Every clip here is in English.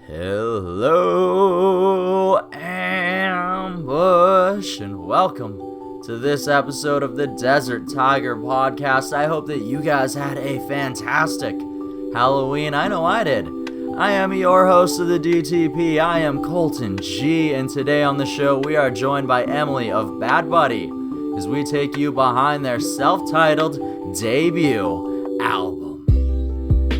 Hello, Ambush, and welcome to this episode of the Desert Tiger Podcast. I hope that you guys had a fantastic Halloween. I know I did. I am your host of the DTP. I am Colton G, and today on the show we are joined by Emily of Bad Buddy as we take you behind their self-titled debut album.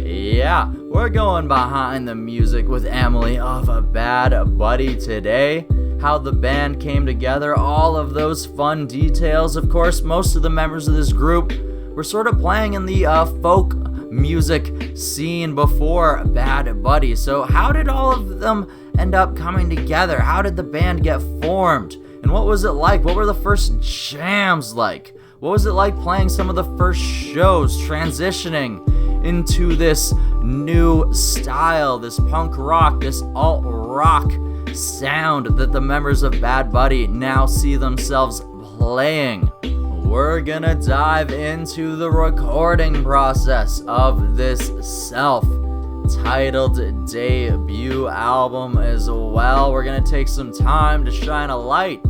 Yeah, we're going behind the music with Emily of a Bad Buddy today. How the band came together, all of those fun details. Of course, most of the members of this group were sort of playing in the folk music scene before Bad Buddy. So how did all of them end up coming together? How did the band get formed? And what was it like? What were the first jams like? What was it like playing some of the first shows, transitioning into this new style, this punk rock, this alt rock sound that the members of Bad Buddy now see themselves playing? We're gonna dive into the recording process of this self-titled debut album as well. We're gonna take some time to shine a light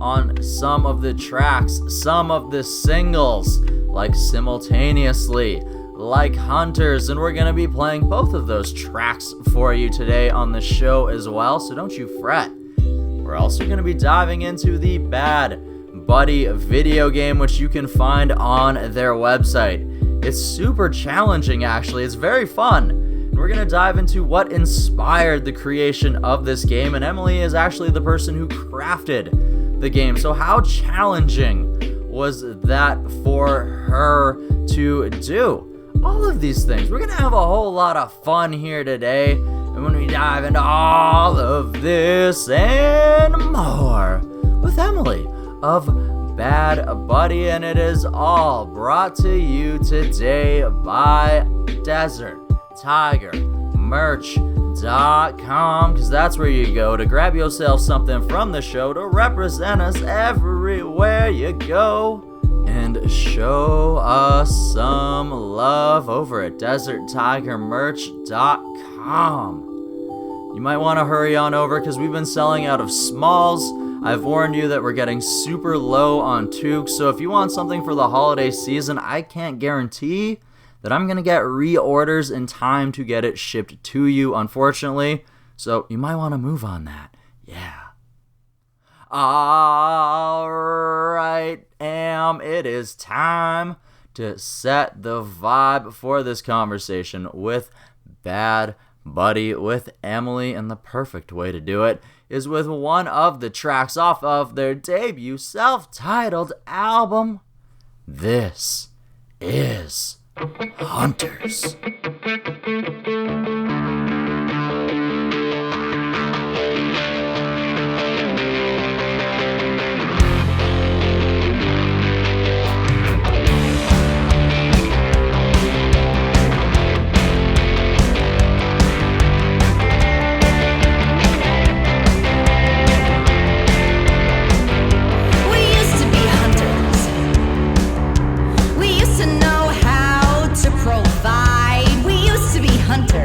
on some of the tracks, some of the singles, like Simultaneously, like Hunters, and we're going to be playing both of those tracks for you today on the show as well, so don't you fret. We're also going to be diving into the Bad Buddy video game, which you can find on their website. It's super challenging, actually. It's very fun. And we're going to dive into what inspired the creation of this game, and Emily is actually the person who crafted the game. So how challenging was that for her to do? All of these things. We're going to have a whole lot of fun here today. And when we dive into all of this and more with Emily of Bad Buddy, and it is all brought to you today by DesertTigerMerch.com, because that's where you go to grab yourself something from the show to represent us everywhere you go. And show us some love over at DesertTigerMerch.com. You might want to hurry on over because we've been selling out of smalls. I've warned you that we're getting super low on toques, so if you want something for the holiday season, I can't guarantee that I'm going to get reorders in time to get it shipped to you, unfortunately. So you might want to move on that. Yeah. Alright, it is time to set the vibe for this conversation with Bad Buddy, with Emily, and the perfect way to do it is with one of the tracks off of their debut self-titled album. This is Hunters. Hunters.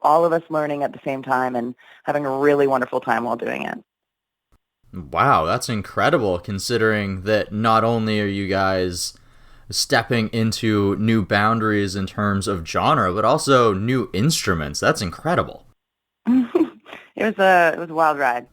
all of us learning at the same time and having a really wonderful time while doing it. Wow, that's incredible considering that not only are you guys stepping into new boundaries in terms of genre, but also new instruments. That's incredible. It was a wild ride.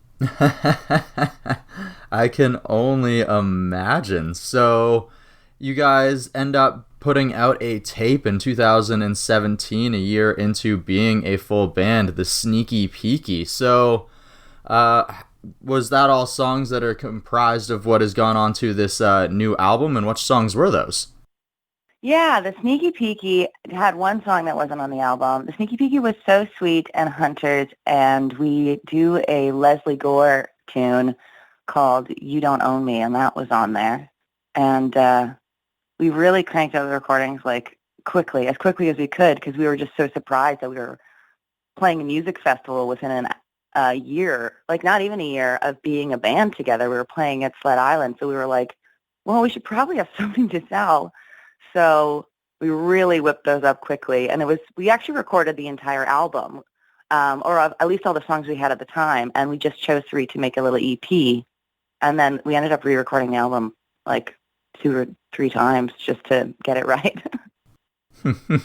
I can only imagine. So you guys end up putting out a tape in 2017, a year into being a full band, the Sneaky Peaky. So was that all songs that are comprised of what has gone on to this new album, and which songs were those? Yeah, the Sneaky Peaky had one song that wasn't on the album. The Sneaky Peaky was So Sweet and Hunters, and we do a Leslie Gore tune called You Don't Own Me, and that was on there. And we really cranked out the recordings like as quickly as we could, because we were just so surprised that we were playing a music festival within a year, like not even a year of being a band together. We were playing at Sled Island, so we were like, well, we should probably have something to sell. So we really whipped those up quickly, and we actually recorded the entire album, or at least all the songs we had at the time, and we just chose 3 to make a little EP, and then we ended up re-recording the album like 2 or 3 times just to get it right.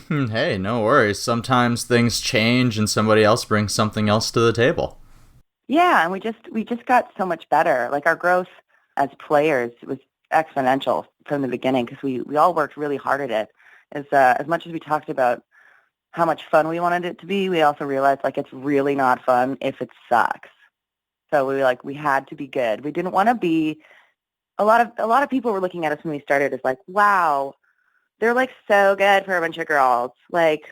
Hey, no worries. Sometimes things change and somebody else brings something else to the table. Yeah, and we just got so much better. Like our growth as players was exponential from the beginning, because we all worked really hard at it. As much as we talked about how much fun we wanted it to be, we also realized like it's really not fun if it sucks. So we had to be good. We didn't want to be. A lot of people were looking at us when we started as like, wow, they're like so good for a bunch of girls. Like,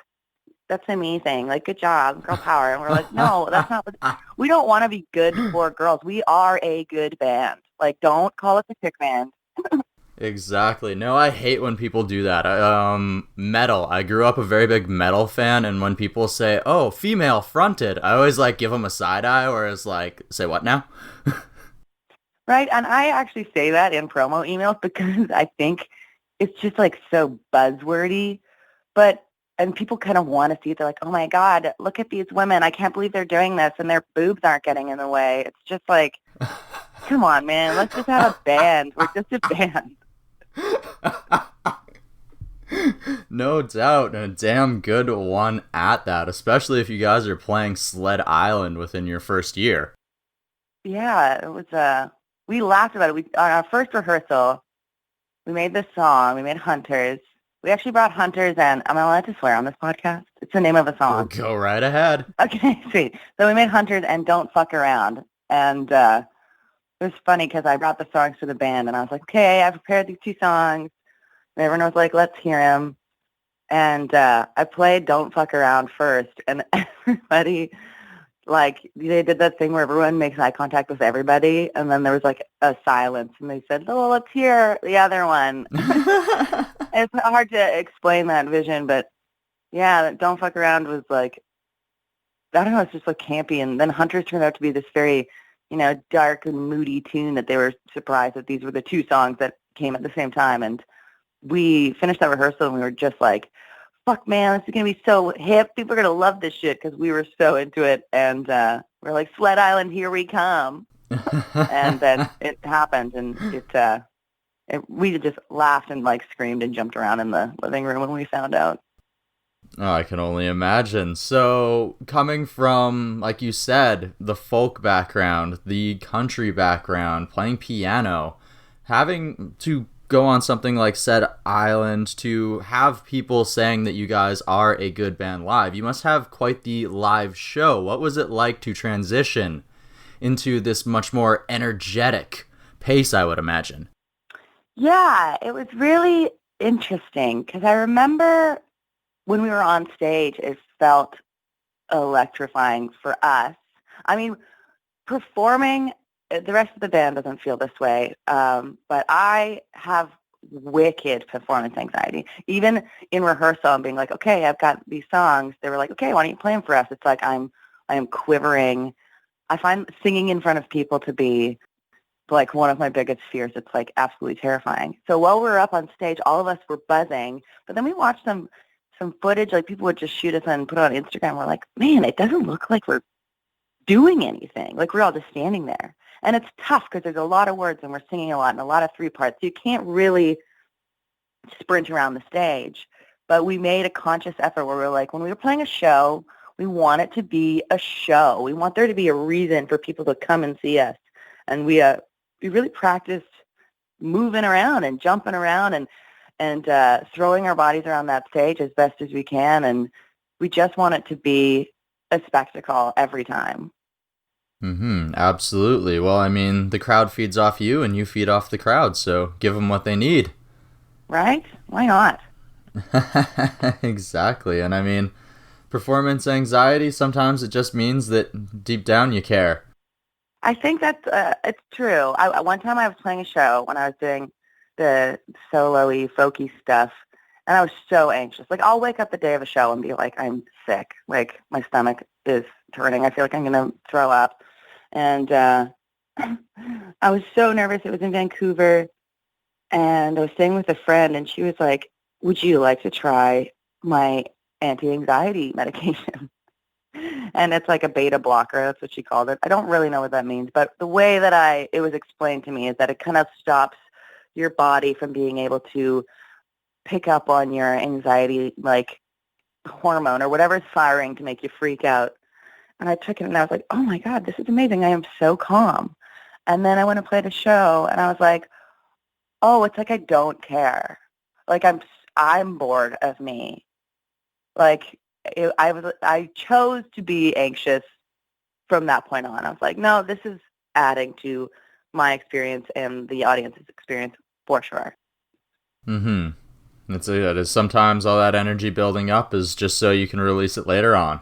that's amazing. Like, good job, girl power. And we're like, no, that's not. We don't want to be good for girls. We are a good band. Like, don't call us a chick band. Exactly. No, I hate when people do that. Metal. I grew up a very big metal fan, and when people say, oh, female fronted, I always like give them a side eye, or it's like, say what now? Right, and I actually say that in promo emails because I think it's just like so buzzwordy, and people kind of want to see it. They're like, oh my God, look at these women. I can't believe they're doing this, and their boobs aren't getting in the way. It's just like, come on, man, let's just have a band. We're just a band. No doubt, and a damn good one at that, especially if you guys are playing Sled Island within your first year. Yeah, it was, we laughed about it. On our first rehearsal, we made this song. We made Hunters. We actually brought Hunters in. Am I allowed to swear on this podcast? It's the name of a song. Go right ahead. Okay, sweet. So we made Hunters and Don't Fuck Around. And it was funny because I brought the songs to the band, and I was like, okay, I prepared these 2 songs. And everyone was like, let's hear them. And I played Don't Fuck Around first, and everybody, like, they did that thing where everyone makes eye contact with everybody, and then there was, like, a silence, and they said, oh, let's hear the other one. It's hard to explain that vision, but, yeah, Don't Fuck Around was, like, I don't know, it's just, like, campy, and then Hunters turned out to be this very, dark and moody tune that they were surprised that these were the 2 songs that came at the same time, and we finished that rehearsal, and we were just like, fuck, man, this is going to be so hip. People are going to love this shit, because we were so into it. And we're like, Sled Island, here we come. And then it happened, and we just laughed and, like, screamed and jumped around in the living room when we found out. Oh, I can only imagine. So, coming from, like you said, the folk background, the country background, playing piano, having to go on something like Sled Island, to have people saying that you guys are a good band live, you must have quite the live show. What was it like to transition into this much more energetic pace, I would imagine? Yeah, it was really interesting, because I remember when we were on stage, it felt electrifying for us. I mean, performing, the rest of the band doesn't feel this way, but I have wicked performance anxiety. Even in rehearsal, I'm being like, okay, I've got these songs. They were like, okay, why don't you play them for us? It's like I am quivering. I find singing in front of people to be like one of my biggest fears. It's like absolutely terrifying. So while we were up on stage, all of us were buzzing, but then we watched them some footage, like people would just shoot us and put it on Instagram. We're like, man, it doesn't look like we're doing anything. Like we're all just standing there. And it's tough because there's a lot of words and we're singing a lot and a lot of three parts. So you can't really sprint around the stage. But we made a conscious effort where we're like, when we were playing a show, we want it to be a show. We want there to be a reason for people to come and see us. And we really practiced moving around and jumping around and throwing our bodies around that stage as best as we can. And we just want it to be a spectacle every time. Absolutely. Well, I mean, the crowd feeds off you and you feed off the crowd, so give them what they need. Right? Why not? Exactly. And I mean, performance anxiety, sometimes it just means that deep down you care. I think that's it's true. One time I was playing a show when I was doing the solo-y, folky stuff, and I was so anxious. Like, I'll wake up the day of a show and be like, I'm sick. Like, my stomach is turning. I feel like I'm going to throw up. And I was so nervous. It was in Vancouver, and I was staying with a friend, and she was like, would you like to try my anti-anxiety medication? And it's like a beta blocker. That's what she called it. I don't really know what that means, but the way that it was explained to me is that it kind of stops your body from being able to pick up on your anxiety, like, hormone or whatever is firing to make you freak out. And I took it and I was like, oh my God, this is amazing. I am so calm. And then I went and played a show and I was like, oh, it's like I don't care. Like I'm bored of me. Like I chose to be anxious from that point on. I was like, no, this is adding to my experience and the audience's experience for sure. That's it. Is sometimes all that energy building up is just so you can release it later on.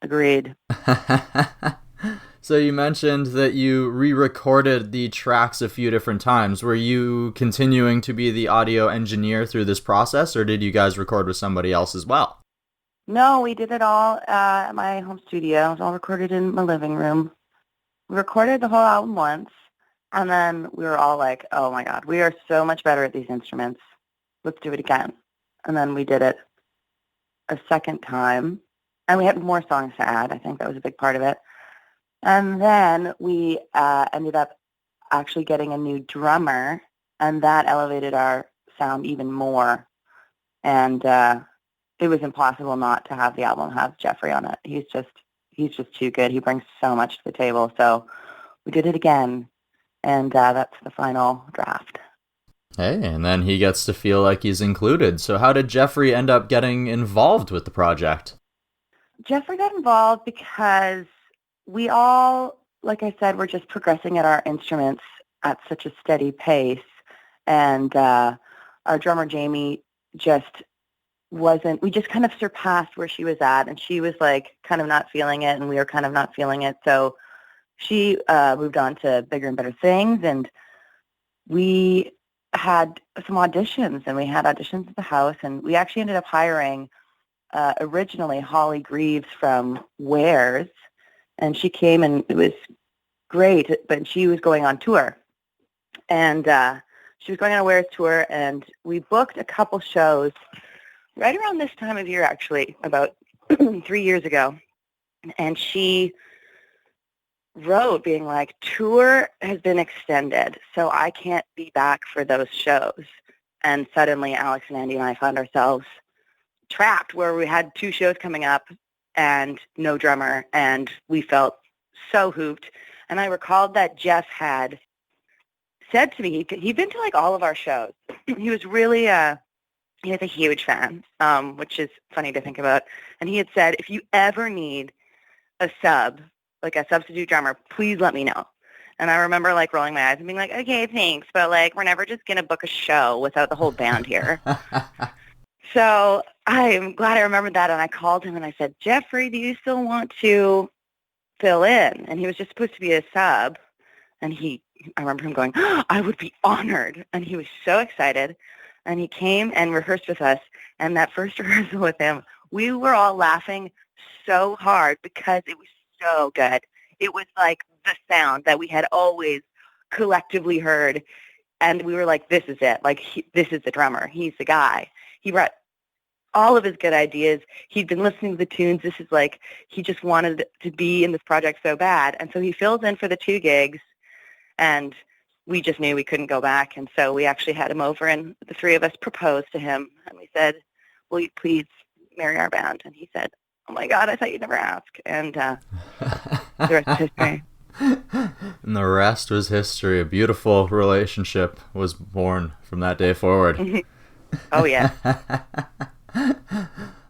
Agreed. So you mentioned that you re-recorded the tracks a few different times. Were you continuing to be the audio engineer through this process, or did you guys record with somebody else as well? No, we did it all at my home studio. It was all recorded in my living room. We recorded the whole album once, and then we were all like, oh my God, we are so much better at these instruments. Let's do it again. And then we did it a second time, and we had more songs to add. I think that was a big part of it. And then we ended up actually getting a new drummer, and that elevated our sound even more. And it was impossible not to have the album have Jeffrey on it. He's just too good. He brings so much to the table. So we did it again, and that's the final draft. Hey, and then he gets to feel like he's included. So how did Jeffrey end up getting involved with the project? Jeffrey got involved because we all, like I said, were just progressing at our instruments at such a steady pace. And our drummer, Jamie, just wasn't, we just kind of surpassed where she was at. And she was like kind of not feeling it, and we were kind of not feeling it. So she moved on to bigger and better things. And we had some auditions, and we had auditions at the house. And we actually ended up hiring originally Holly Greaves from Wares. And she came, and it was great, but she was going on tour. And she was going on a Wares tour, and we booked a couple shows right around this time of year, actually, about 3 years ago. And she wrote being like, tour has been extended, so I can't be back for those shows. And suddenly Alex and Andy and I found ourselves trapped where we had 2 shows coming up and no drummer, and we felt so hooped. And I recalled that Jeff had said to me, he'd been to like all of our shows. He was really he was a huge fan, which is funny to think about. And he had said, if you ever need a sub, like a substitute drummer, please let me know. And I remember like rolling my eyes and being like, okay, thanks, but like we're never just going to book a show without the whole band here. So I'm glad I remembered that, and I called him and I said, Jeffrey, do you still want to fill in? And he was just supposed to be a sub, and I remember him going, oh, I would be honored. And he was so excited, and he came and rehearsed with us. And that first rehearsal with him, we were all laughing so hard because it was so good. It was like the sound that we had always collectively heard, and we were like, this is it. Like, this is the drummer. He's the guy. He brought all of his good ideas. He'd been listening to the tunes. This is like, he just wanted to be in this project so bad. And so he fills in for the 2 gigs, and we just knew we couldn't go back. And so we actually had him over, and the 3 of us proposed to him. And we said, will you please marry our band? And he said, oh my God, I thought you'd never ask. And the rest is history. And the rest was history. A beautiful relationship was born from that day forward. Oh, yeah.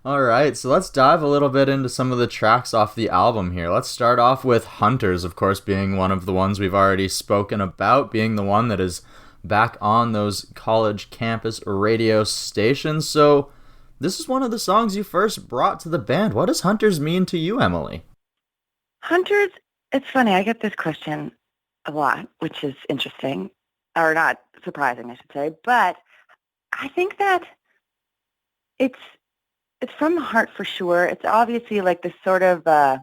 All right, so let's dive a little bit into some of the tracks off the album here. Let's start off with Hunters, of course, being one of the ones we've already spoken about, being the one that is back on those college campus radio stations. So this is one of the songs you first brought to the band. What does Hunters mean to you, Emily? Hunters, it's funny. I get this question a lot, which is interesting, or not surprising, I should say. But I think that it's from the heart for sure. It's obviously like this sort of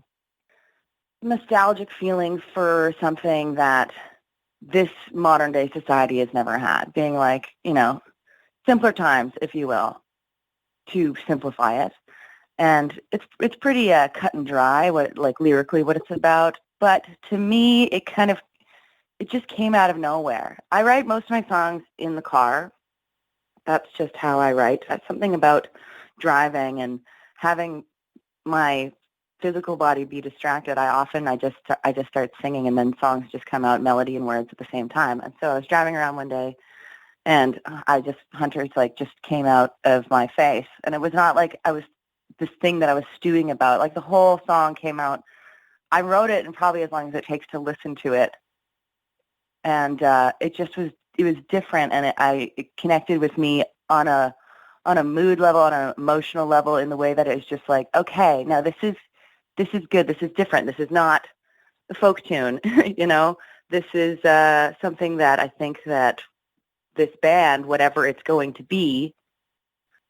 nostalgic feeling for something that this modern day society has never had, being like, simpler times, if you will, to simplify it. And it's pretty cut and dry, lyrically what it's about. But to me, it just came out of nowhere. I write most of my songs in the car. That's just how I write. That's something about driving and having my physical body be distracted. I just start singing, and then songs just come out, melody and words at the same time. And so I was driving around one day, and Hunters just came out of my face. And it was not like I was this thing that I was stewing about. Like the whole song came out. I wrote it in probably as long as it takes to listen to it. And it was different, and it connected with me on a mood level, on an emotional level, in the way that it was just like, okay, now this is good, this is different, this is not a folk tune, this is something that I think that this band, whatever it's going to be,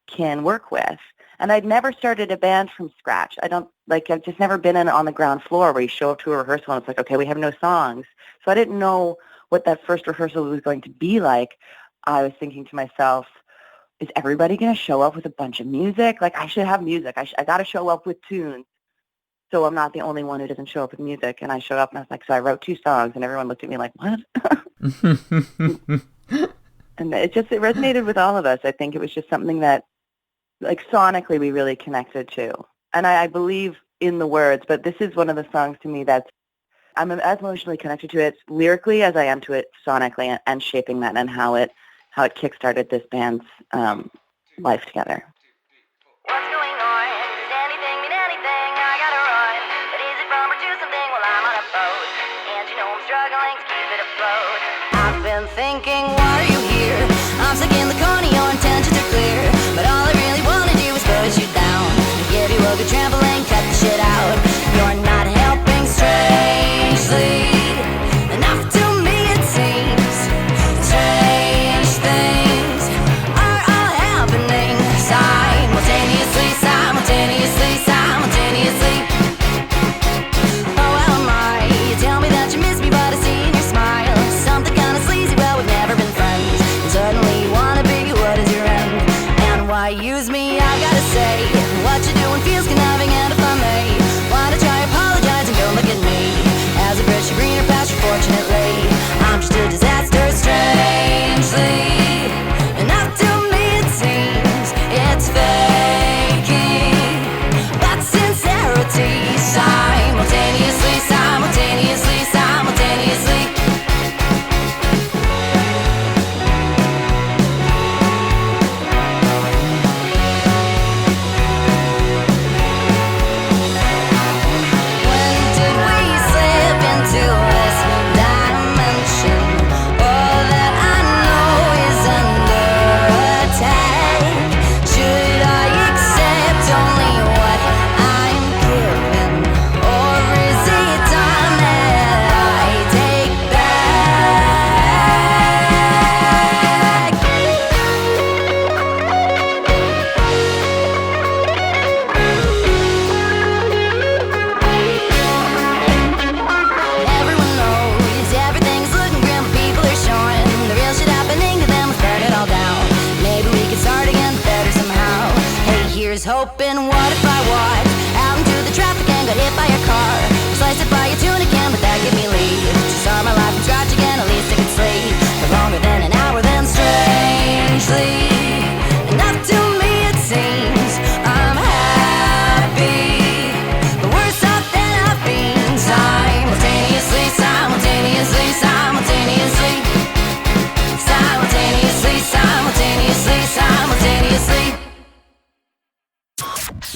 can work with. And I'd never started a band from scratch. I've just never been on the ground floor where you show up to a rehearsal and it's like, okay, we have no songs. So I didn't know what that first rehearsal was going to be like. I was thinking to myself, is everybody going to show up with a bunch of music? Like, I should have music. I got to show up with tunes. So I'm not the only one who doesn't show up with music. And I showed up and I was like, so I wrote 2 songs, and everyone looked at me like, what? And it resonated with all of us. I think it was just something that, sonically, we really connected to. And I believe in the words, but this is one of the songs to me that's, I'm as emotionally connected to it lyrically as I am to it sonically, and shaping that, and how it kickstarted this band's life together. What's going on? Does anything mean anything? I gotta run. But is it from or to something? Well, I'm on a boat. And I'm struggling to keep it afloat. I've been thinking, why are you here? I'm stuck in the corner, your intentions are clear. But all I really wanna do is push you down. Give you a good trampoline, cut the shit out. You're not helping strangely. Enough to me it seems. Strange things are all happening simultaneously. Oh, well, you tell me that you miss me, but I see in your smile something kind of sleazy. Well, we've never been friends, and suddenly you wanna be. What is your end? And why use me? I gotta say, what you're doing feels conniving, and if I may, why don't try apologize and don't look at me as a bridge to greener pasture? Fortunately, I'm just a disaster. Strangely enough, to me it seems it's faking, but sincerity simultaneously.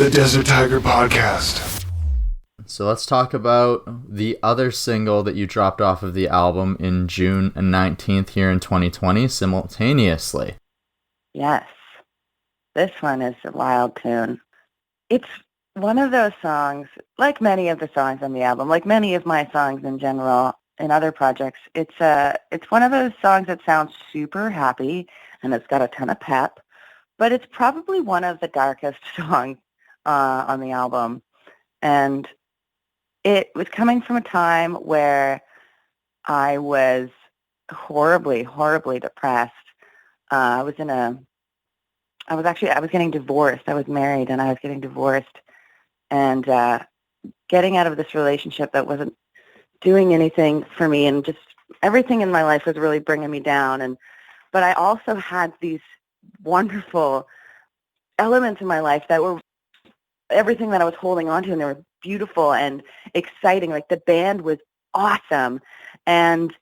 the Desert Tiger Podcast. So let's talk about the other single that you dropped off of the album in June 19th here in 2020 simultaneously. Yes. This one is a wild tune. It's one of those songs, like many of the songs on the album, like many of my songs in general in other projects, it's one of those songs that sounds super happy and it's got a ton of pep, but it's probably one of the darkest songs on the album. And it was coming from a time where I was horribly, horribly depressed. I was getting divorced. I was married and I was getting divorced and getting out of this relationship that wasn't doing anything for me, and just everything in my life was really bringing me down. But I also had these wonderful elements in my life that were everything that I was holding on to, and they were beautiful and exciting. Like the band was awesome, and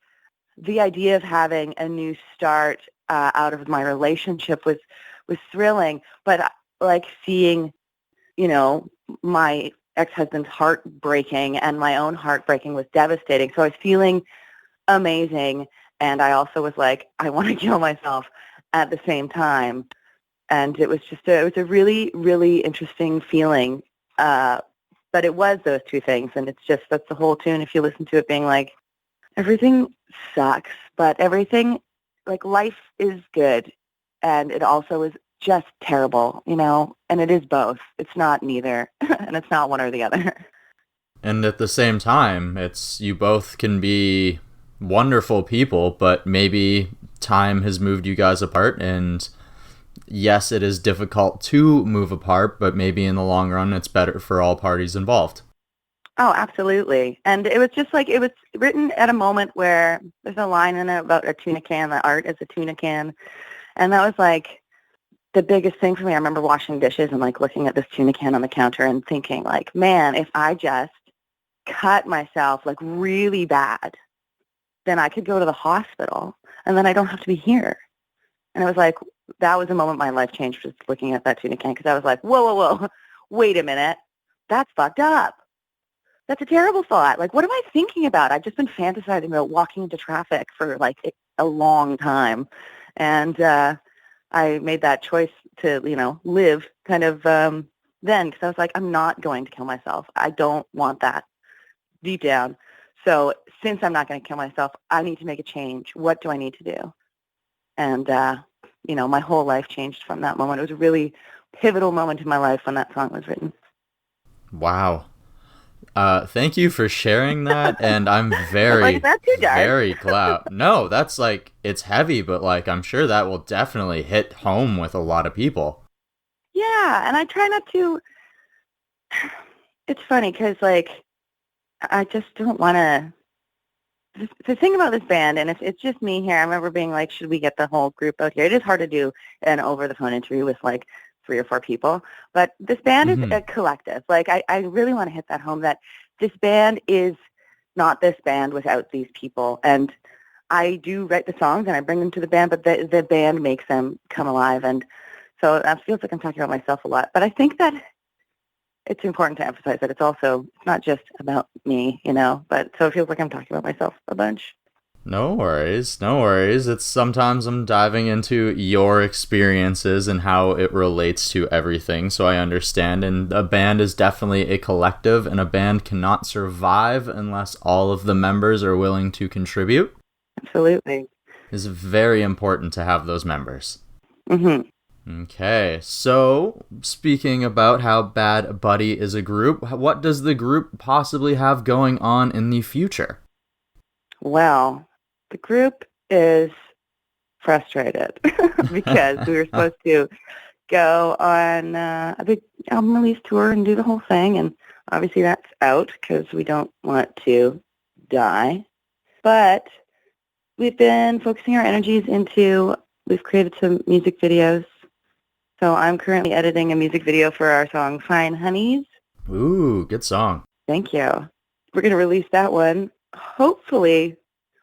the idea of having a new start out of my relationship was thrilling. But like seeing, my ex-husband's heart breaking and my own heart breaking was devastating. So I was feeling amazing, and I also was like, I want to kill myself at the same time. And it was just it was a really, really interesting feeling. But it was those two things, and that's the whole tune. If you listen to it, being like, everything sucks, but everything, like, life is good, and it also is just terrible, and it is both. It's not neither, and it's not one or the other. And at the same time, you both can be wonderful people, but maybe time has moved you guys apart, and yes, it is difficult to move apart, but maybe in the long run, it's better for all parties involved. Oh, absolutely. And it was just like, it was written at a moment where there's a line in it about a tuna can, the art is a tuna can. And that was like the biggest thing for me. I remember washing dishes and like looking at this tuna can on the counter and thinking like, man, if I just cut myself like really bad, then I could go to the hospital and then I don't have to be here. And it was like, that was the moment my life changed, just looking at that tuna can, because I was like, whoa, wait a minute. That's fucked up. That's a terrible thought. Like, what am I thinking about? I've just been fantasizing about walking into traffic for like a long time. And I made that choice to, live kind of then, because I was like, I'm not going to kill myself. I don't want that deep down. So since I'm not going to kill myself, I need to make a change. What do I need to do? And, my whole life changed from that moment. It was a really pivotal moment in my life when that song was written. Wow. Thank you for sharing that, and I'm very, like, is that too dark? very glad. No, that's like, it's heavy, but like, I'm sure that will definitely hit home with a lot of people. Yeah, and I try not to, it's funny, because like, I just don't want to, the thing about this band, and it's just me here, I remember being like, should we get the whole group out here? It is hard to do an over-the-phone interview with like 3 or 4 people, but this band is a collective. Like, I really want to hit that home, that this band is not this band without these people. And I do write the songs and I bring them to the band, but the band makes them come alive. And so that feels like I'm talking about myself a lot. But I think that it's important to emphasize that it's not just about me, but so it feels like I'm talking about myself a bunch. No worries. It's sometimes I'm diving into your experiences and how it relates to everything, so I understand. And a band is definitely a collective, and a band cannot survive unless all of the members are willing to contribute. Absolutely. It's very important to have those members. Mm-hmm. Okay, so speaking about how Bad Buddy is a group, what does the group possibly have going on in the future? Well, the group is frustrated because we were supposed to go on a big album release tour and do the whole thing, and obviously that's out because we don't want to die. But we've been focusing our energies we've created some music videos. So I'm currently editing a music video for our song Fine Honeys. Ooh, good song. Thank you. We're going to release that one. Hopefully,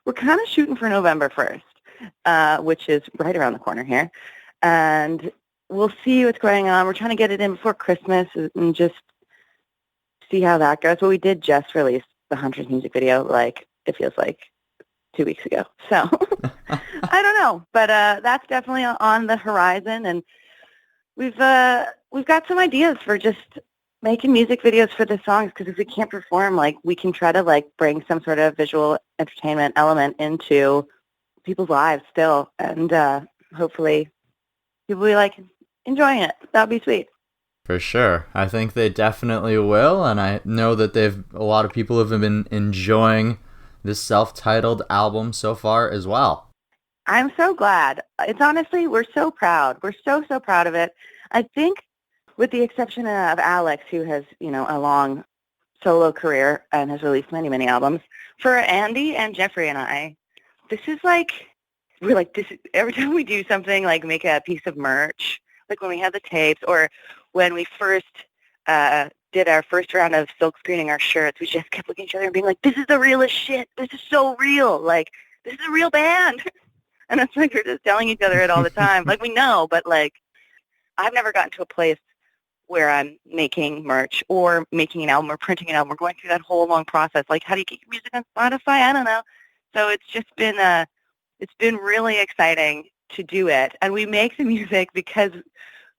we're kind of shooting for November 1st, which is right around the corner here. And we'll see what's going on. We're trying to get it in before Christmas and just see how that goes. But we did just release the Hunter's music video, like, it feels like 2 weeks ago. So I don't know, but that's definitely on the horizon, and we've got some ideas for just making music videos for the songs, because if we can't perform, like, we can try to, like, bring some sort of visual entertainment element into people's lives still, and hopefully people will be, like, enjoying it. That'd be sweet. For sure. I think they definitely will, and I know that a lot of people have been enjoying this self-titled album so far as well. I'm so glad. It's honestly, we're so proud. We're so proud of it. I think, with the exception of Alex, who has, a long solo career and has released many, many albums, for Andy and Jeffrey and I, this is like, we're like, this is, every time we do something, like make a piece of merch, like when we had the tapes, or when we first did our first round of silk screening our shirts, we just kept looking at each other and being like, this is the realest shit. This is so real. Like, this is a real band. And it's like we're just telling each other it all the time. Like, we know, but, like, I've never gotten to a place where I'm making merch or making an album or printing an album or going through that whole long process. Like, how do you get your music on Spotify? I don't know. So it's just been really exciting to do it. And we make the music because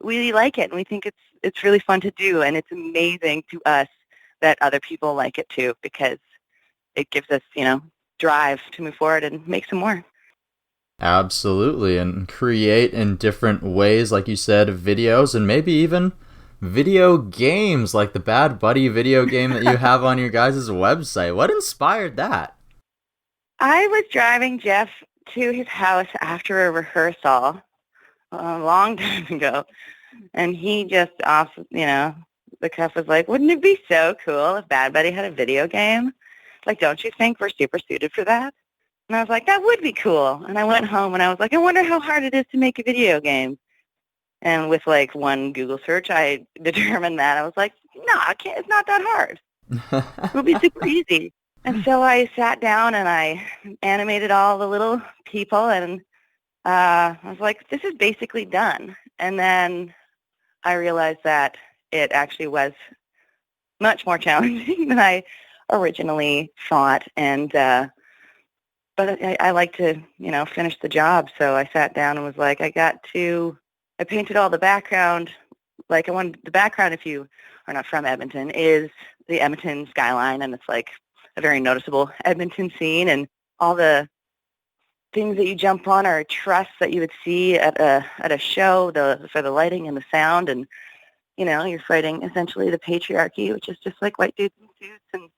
we like it and we think it's really fun to do. And it's amazing to us that other people like it too, because it gives us, drive to move forward and make some more. Absolutely, and create in different ways, like you said, videos and maybe even video games, like the Bad Buddy video game that you have on your guys' website. What inspired that? I was driving Jeff to his house after a rehearsal a long time ago, and he just off, the cuff was like, wouldn't it be so cool if Bad Buddy had a video game? Like, don't you think we're super suited for that? And I was like, that would be cool. And I went home and I was like, I wonder how hard it is to make a video game. And with like one Google search, I determined that. I was like, no, I can't. It's not that hard. It'll be super easy. And so I sat down and I animated all the little people, and I was like, this is basically done. And then I realized that it actually was much more challenging than I originally thought. And but I like to, finish the job. So I sat down and was like, I painted all the background. Like, I wanted the background, if you are not from Edmonton, is the Edmonton skyline. And it's like a very noticeable Edmonton scene. And all the things that you jump on are truss that you would see at a show for the lighting and the sound. And, you're fighting essentially the patriarchy, which is just like white dudes in suits.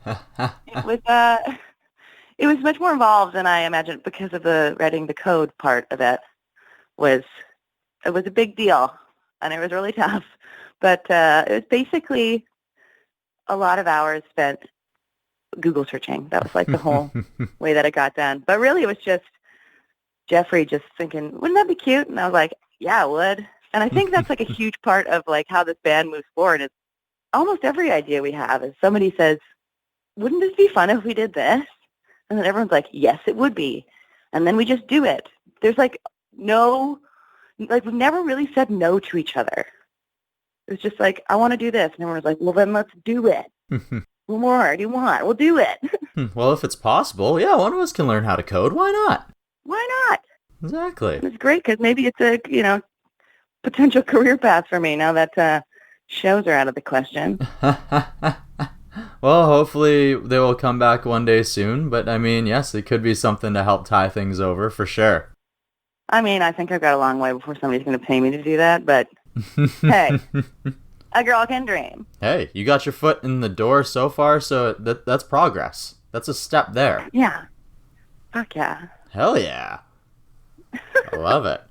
And it was much more involved than I imagined, because of the writing the code part of it. It was a big deal, and it was really tough. But it was basically a lot of hours spent Google searching. That was like the whole way that it got done. But really, it was just Jeffrey just thinking, wouldn't that be cute? And I was like, yeah, it would. And I think that's like a huge part of like how this band moves forward. Is almost every idea we have is somebody says, wouldn't this be fun if we did this? And then everyone's like, yes, it would be. And then we just do it. There's like we've never really said no to each other. It was just like, I want to do this. And everyone's like, well, then let's do it. What more do you want? We'll do it. Well, if it's possible, yeah, one of us can learn how to code. Why not? Why not? Exactly. It's great, because maybe it's a, potential career path for me now that shows are out of the question. Well, hopefully they will come back one day soon. But, I mean, yes, it could be something to help tie things over, for sure. I mean, I think I've got a long way before somebody's going to pay me to do that. But, hey, a girl can dream. Hey, you got your foot in the door so far, so that's progress. That's a step there. Yeah. Fuck yeah. Hell yeah. I love it.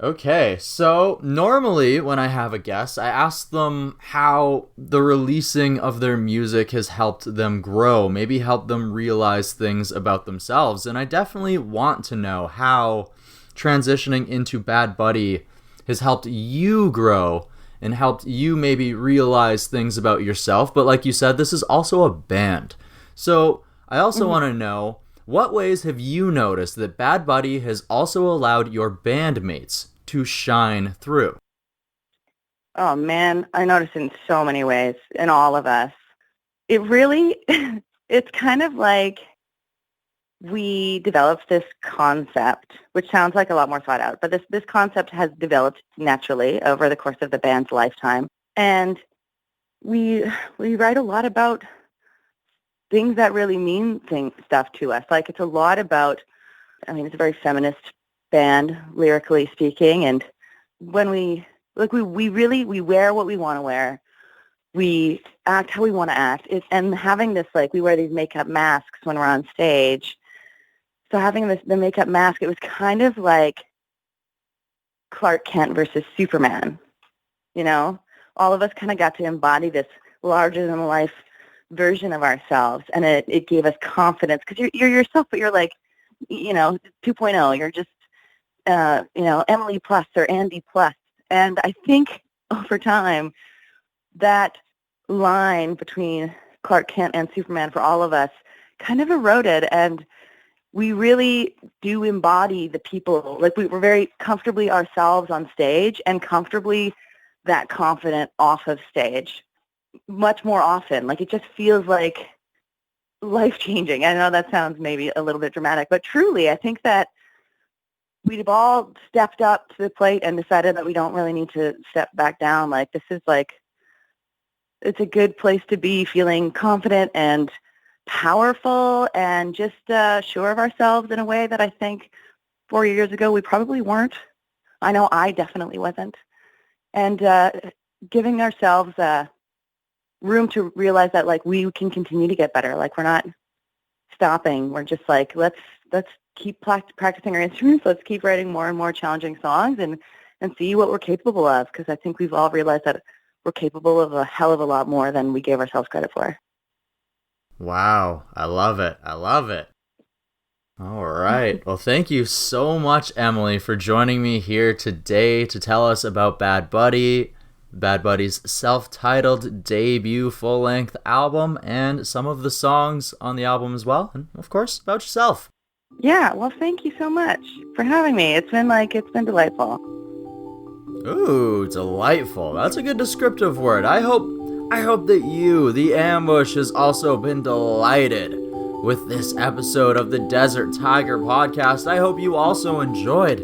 Okay, so normally when I have a guest, I ask them how the releasing of their music has helped them grow, maybe help them realize things about themselves. And I definitely want to know how transitioning into Bad Buddy has helped you grow and helped you maybe realize things about yourself. But like you said, this is also a band. So I also want to know, what ways have you noticed that Bad Buddy has also allowed your bandmates to shine through? Oh, man, I notice in so many ways, in all of us. It really, it's kind of like we developed this concept, which sounds like a lot more thought out, but this concept has developed naturally over the course of the band's lifetime. And we write a lot about things that really mean stuff to us. Like, it's a lot about, I mean, it's a very feminist band, lyrically speaking, and when we wear what we want to wear, we act how we want to act, and having this, like, we wear these makeup masks when we're on stage. So having the makeup mask, it was kind of like Clark Kent versus Superman, you know? All of us kind of got to embody this larger-than-life version of ourselves, and it gave us confidence, because you're yourself, but you're like, 2.0. You're just, Emily plus or Andy plus. And I think over time that line between Clark Kent and Superman for all of us kind of eroded, and we really do embody the people. Like, we were very comfortably ourselves on stage and comfortably that confident off of stage much more often. Like, it just feels like life-changing. I know that sounds maybe a little bit dramatic, but truly, I think that we've all stepped up to the plate and decided that we don't really need to step back down. Like, this is like, it's a good place to be, feeling confident and powerful and just sure of ourselves in a way that I think 4 years ago we probably weren't. I know I definitely wasn't. And giving ourselves room to realize that, like, we can continue to get better. Like, we're not stopping. We're just like, let's keep practicing our instruments. Let's keep writing more and more challenging songs and see what we're capable of, because I think we've all realized that we're capable of a hell of a lot more than we gave ourselves credit for. Wow. I love it. I love it. All right. Well, thank you so much, Emily, for joining me here today to tell us about Bad Buddy, Bad Buddy's self-titled debut full-length album, and some of the songs on the album as well, and of course about yourself. Yeah, well, thank you so much for having me. It's been delightful. Ooh, delightful. That's a good descriptive word. I hope that you, the ambush, has also been delighted with this episode of the Desert Tiger podcast. I hope you also enjoyed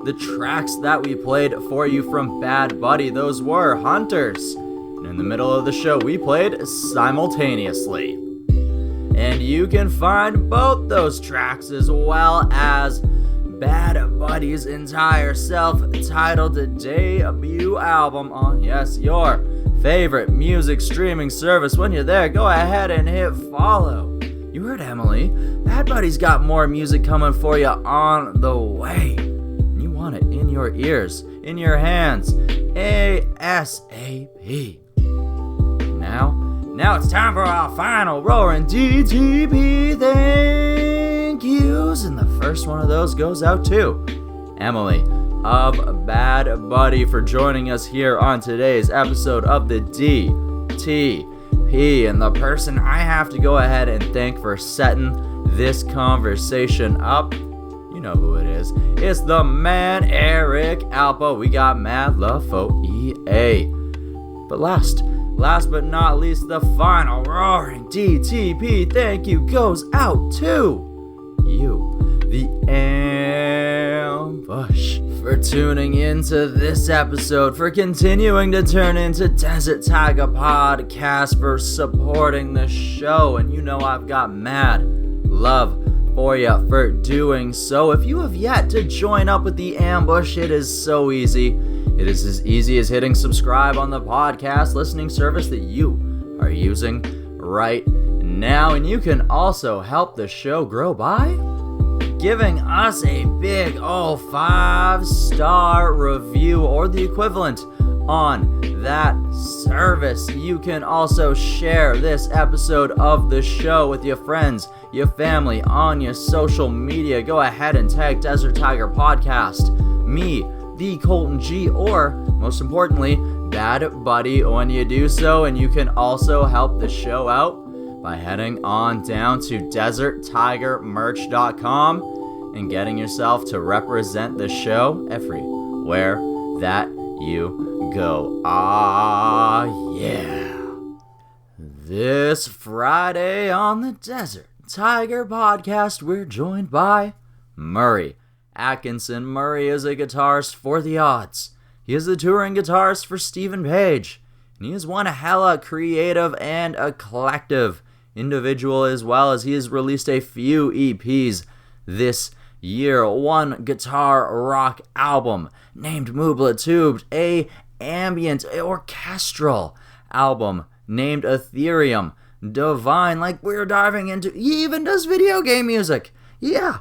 the tracks that we played for you from Bad Buddy. Those were Hunters. And in the middle of the show, we played Simultaneously. And you can find both those tracks as well as Bad Buddy's entire self-titled debut album on, yes, your favorite music streaming service. When you're there, go ahead and hit follow. You heard Emily. Bad Buddy's got more music coming for you on the way. You want it in your ears, in your hands, ASAP. Now it's time for our final roaring DTP thank yous, and the first one of those goes out to Emily of Bad Buddy for joining us here on today's episode of the DTP. And the person I have to go ahead and thank for setting this conversation up, you know who it is. It's the man Eric Alpa. We got mad love for EA. But last but not least, the final roaring DTP thank you goes out to you, the ambush, for tuning into this episode, for continuing to turn into Desert Tiger Podcast, for supporting the show. And you know I've got mad love for you for doing so. If you have yet to join up with the ambush, it is so easy. It is as easy as hitting subscribe on the podcast listening service that you are using right now. And you can also help the show grow by giving us a big old 5-star review or the equivalent on that service. You can also share this episode of the show with your friends, your family, on your social media. Go ahead and tag Desert Tiger Podcast, me, the Colton G, or most importantly, Bad Buddy when you do so. And you can also help the show out by heading on down to deserttigermerch.com and getting yourself to represent the show everywhere that you go. Ah, yeah. This Friday on the Desert Tiger Podcast, we're joined by Murray Atkinson. Murray is a guitarist for The Odds. He is the touring guitarist for Stephen Page. And he is one hella creative and eclectic individual, as well as he has released a few EPs this year. One guitar rock album named Moobla Tubed, a ambient orchestral album named Ethereum Divine. Like, we're diving into, he even does video game music. Yeah,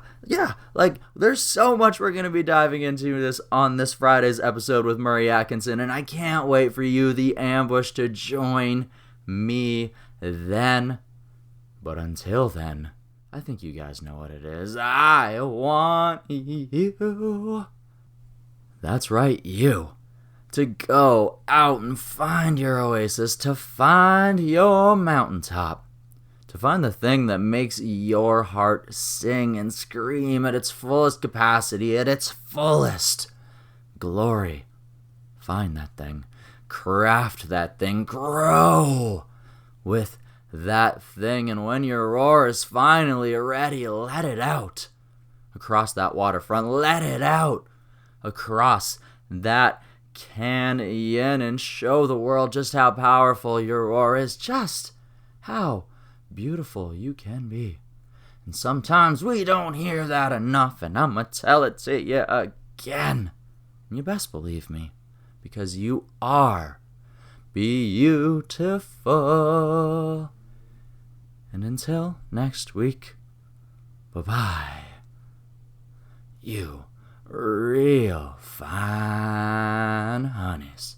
like, there's so much we're going to be diving into this on this Friday's episode with Murray Atkinson, and I can't wait for you, the ambush, to join me then. But until then, I think you guys know what it is. I want you. That's right, you. To go out and find your oasis, to find your mountaintop, to find the thing that makes your heart sing and scream at its fullest capacity, at its fullest glory. Find that thing, craft that thing, grow with that thing, and when your roar is finally ready, let it out across that waterfront, let it out across that canyon, and show the world just how powerful your roar is, just how beautiful you can be. And sometimes we don't hear that enough, and I'ma tell it to you again. And you best believe me, because you are beautiful. And until next week, bye-bye. You real fine honeys.